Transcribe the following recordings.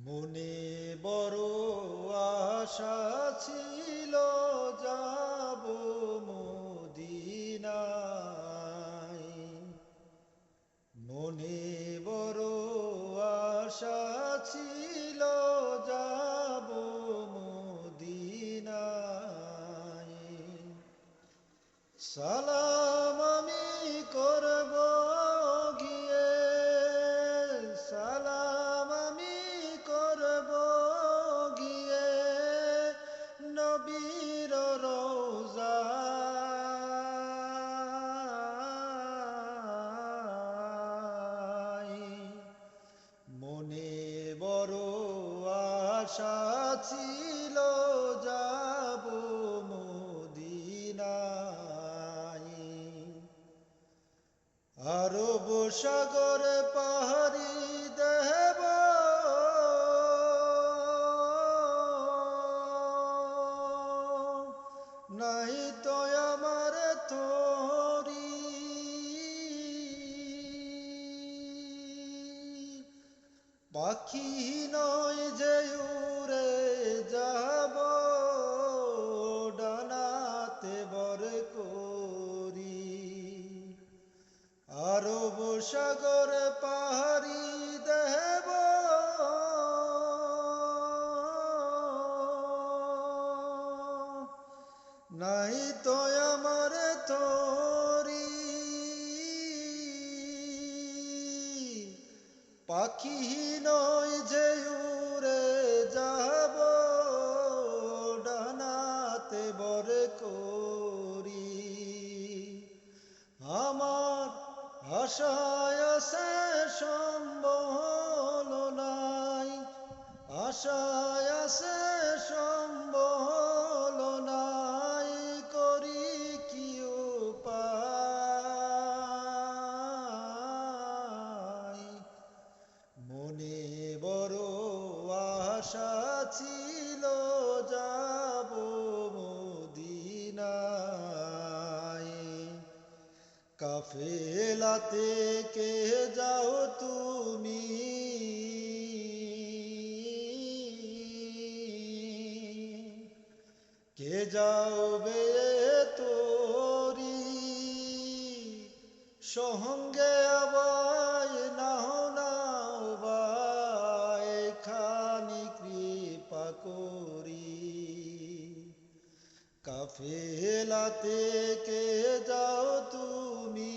মনে বড় আশা ছিল যাব মদিনায়। মনে বড় আশা ছিল যাব মদিনায়। সালাম আমি করব গিয়ে, সালাম আমি করব গিয়ে নবীর রওজায়। মনে বড় আশা ছিল যাব মদিনায়। আরব সাগর পাহাড়ি দেব, নাই তো আমার তরি। পাখি নয় যে উড়ে যাব, ডানাতে বর করি। আরব সাগর পাহাড়ি দেব, নাই তো আমার তরি। পাখি নয় যে উড়ে যাব, ডানাতে বর করি। আমার আশায় আছে সম্বল নাই, আশায় আছে সম্বল নাই, করি কি উপায়। মনে বড় আশা ছিল যাব মদিনায়। কাফেলাতে কে যাও তুমি, কে যাবে তোরি। সঙ্গে আবাই নাও নাও বাই, খানি কৃপা করি। কাফেলাতে কে যাও তুমি,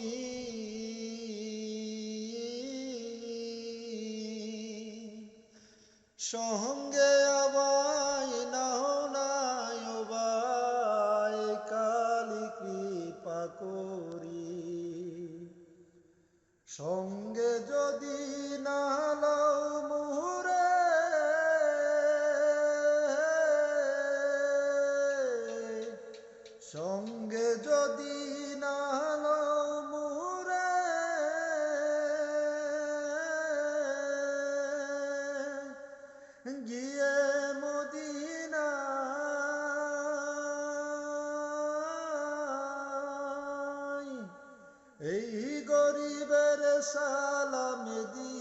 সঙ্গে আবাই নাও নাই বাই, কালি কৃপা করি। সঙ্গে যদি না লও মুহুরে, সঙ্গে যদি না লও মুহুরে, গিয়ে মদিনায় এই গরিবের সালাম দি